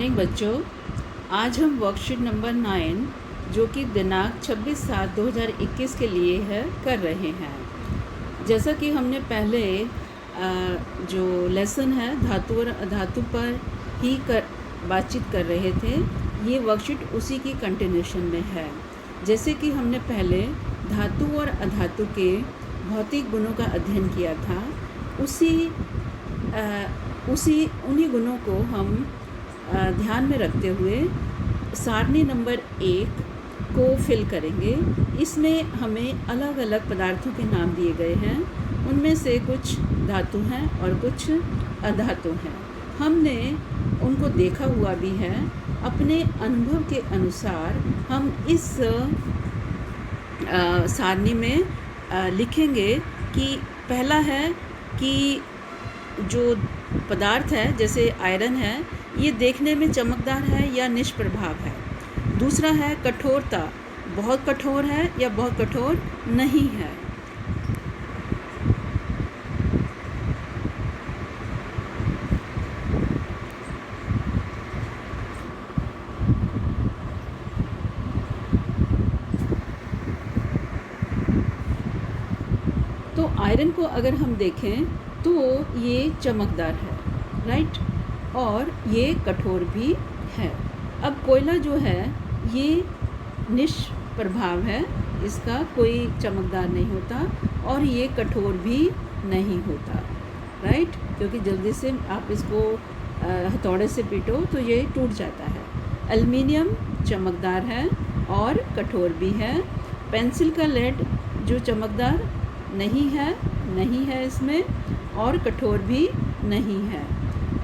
Morning बच्चों, आज हम वर्कशीट नंबर 9 जो कि दिनांक 26/7/2021 के लिए है कर रहे हैं। जैसा कि हमने पहले जो लेसन है धातु और अधातु पर ही बातचीत कर रहे थे, ये वर्कशीट उसी की कंटिन्यूशन में है। जैसे कि हमने पहले धातु और अधातु के भौतिक गुणों का अध्ययन किया था, उन्हीं गुणों को हम ध्यान में रखते हुए सारणी नंबर 1 को फिल करेंगे। इसमें हमें अलग अलग पदार्थों के नाम दिए गए हैं, उनमें से कुछ धातु हैं और कुछ अधातु हैं। हमने उनको देखा हुआ भी है। अपने अनुभव के अनुसार हम इस सारणी में लिखेंगे कि पहला है कि जो पदार्थ है जैसे आयरन है, ये देखने में चमकदार है या निष्प्रभाव है। दूसरा है कठोरता, बहुत कठोर है या बहुत कठोर नहीं है। तो आयरन को अगर हम देखें तो ये चमकदार है, राइट, और ये कठोर भी है। अब कोयला जो है ये निष्प्रभाव है, इसका कोई चमकदार नहीं होता और ये कठोर भी नहीं होता, राइट, क्योंकि जल्दी से आप इसको हथौड़े से पीटो तो ये टूट जाता है। एल्युमिनियम चमकदार है और कठोर भी है। पेंसिल का लेड जो चमकदार नहीं है इसमें और कठोर भी नहीं है।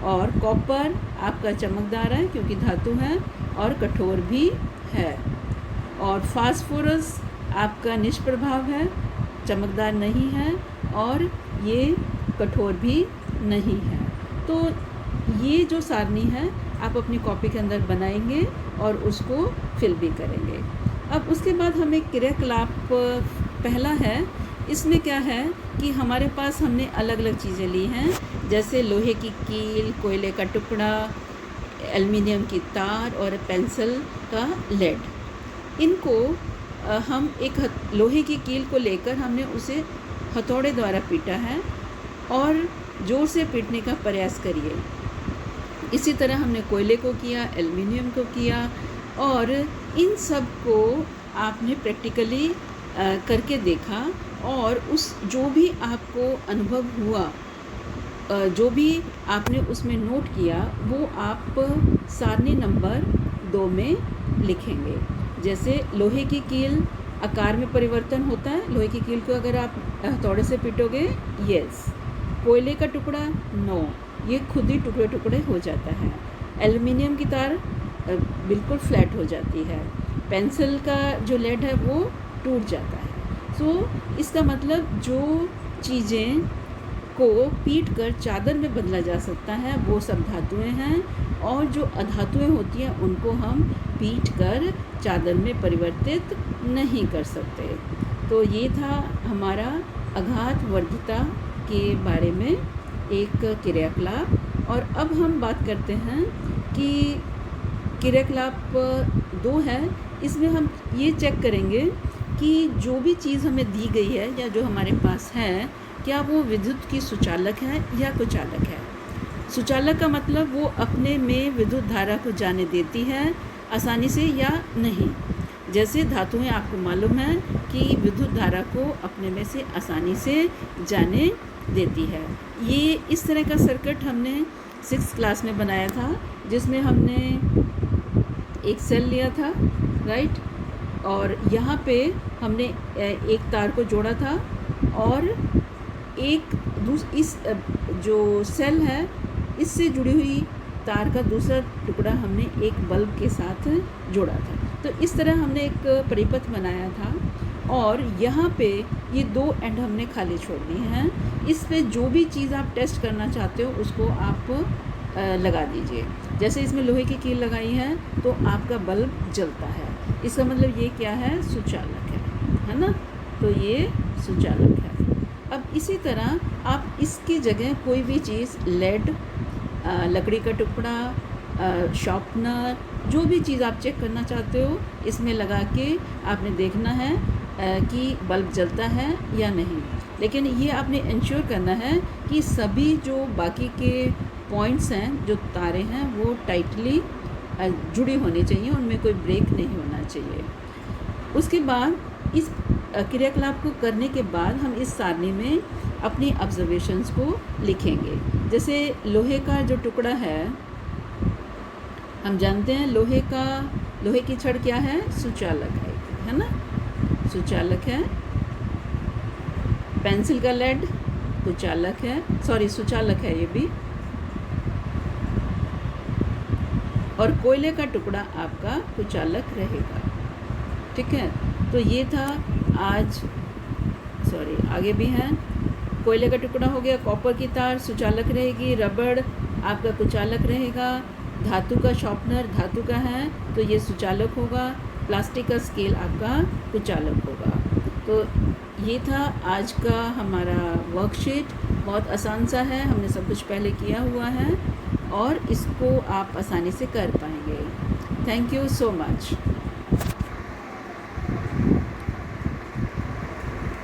और कॉपर आपका चमकदार है क्योंकि धातु है और कठोर भी है। और फास्फोरस आपका निष्प्रभाव है, चमकदार नहीं है और ये कठोर भी नहीं है। तो ये जो सारणी है आप अपनी कॉपी के अंदर बनाएंगे और उसको फिल भी करेंगे। अब उसके बाद हमें क्रियाकलाप पहला है। इसमें क्या है कि हमारे पास हमने अलग अलग चीज़ें ली हैं, जैसे लोहे की कील, कोयले का टुकड़ा, एल्युमिनियम की तार और पेंसिल का लेड। इनको हम एक लोहे की कील को लेकर हमने उसे हथौड़े द्वारा पीटा है और जोर से पीटने का प्रयास करिए। इसी तरह हमने कोयले को किया, एल्युमिनियम को किया और इन सब को आपने प्रैक्टिकली करके देखा और उस जो भी आपको अनुभव हुआ, जो भी आपने उसमें नोट किया, वो आप सारणी नंबर 2 में लिखेंगे। जैसे लोहे की कील आकार में परिवर्तन होता है, लोहे की कील को अगर आप हथौड़े से पीटोगे, यस। कोयले का टुकड़ा, नो, ये खुद ही टुकड़े टुकड़े हो जाता है। एल्युमिनियम की तार बिल्कुल फ्लैट हो जाती है। पेंसिल का जो लेड है वो टूट जाता है। इसका मतलब जो चीज़ें को पीट कर चादर में बदला जा सकता है वो सब धातुएं हैं, और जो अधातुएं होती हैं उनको हम पीट कर चादर में परिवर्तित नहीं कर सकते। तो ये था हमारा अघात वर्धिता के बारे में एक क्रियाकलाप। और अब हम बात करते हैं कि क्रियाकलाप 2 है। इसमें हम ये चेक करेंगे कि जो भी चीज़ हमें दी गई है या जो हमारे पास है, क्या वो विद्युत की सुचालक है या कुचालक है। सुचालक का मतलब वो अपने में विद्युत धारा को जाने देती है आसानी से या नहीं। जैसे धातुएं आपको मालूम है कि विद्युत धारा को अपने में से आसानी से जाने देती है। ये इस तरह का सर्किट हमने 6th क्लास में बनाया था, जिसमें हमने एक सेल लिया था, राइट, और यहाँ पे हमने एक तार को जोड़ा था और इस जो सेल है इससे जुड़ी हुई तार का दूसरा टुकड़ा हमने एक बल्ब के साथ जोड़ा था। तो इस तरह हमने एक परिपथ बनाया था और यहाँ पे ये 2 एंड हमने खाली छोड़ दिए हैं। इस पे जो भी चीज़ आप टेस्ट करना चाहते हो उसको आप लगा दीजिए। जैसे इसमें लोहे की कील लगाई है तो आपका बल्ब जलता है, इसका मतलब ये क्या है, सुचालक है ना। तो ये सुचालक है। अब इसी तरह आप इसकी जगह कोई भी चीज़, लेड, लकड़ी का टुकड़ा, शॉर्पनर, जो भी चीज़ आप चेक करना चाहते हो इसमें लगा के आपने देखना है कि बल्ब जलता है या नहीं। लेकिन ये आपने इंश्योर करना है कि सभी जो बाकी के पॉइंट्स हैं, जो तारे हैं, वो टाइटली जुड़ी होनी चाहिए, उनमें कोई ब्रेक नहीं होना चाहिए। उसके बाद इस क्रियाकलाप को करने के बाद हम इस सारणी में अपनी ऑब्जर्वेशंस को लिखेंगे। जैसे लोहे का जो टुकड़ा है, हम जानते हैं लोहे की छड़ क्या है? सुचालक है ना, सुचालक है। पेंसिल का लेड कुचालक है, सुचालक है ये भी। और कोयले का टुकड़ा आपका कुचालक रहेगा। ठीक है, तो ये था आज, आगे भी हैं। कोयले का टुकड़ा हो गया, कॉपर की तार सुचालक रहेगी, रबड़ आपका कुचालक रहेगा, धातु का शॉर्पनर धातु का है तो ये सुचालक होगा, प्लास्टिक का स्केल आपका कुचालक होगा। तो ये था आज का हमारा वर्कशीट। बहुत आसान सा है, हमने सब कुछ पहले किया हुआ है और इसको आप आसानी से कर पाएंगे। Thank you so much.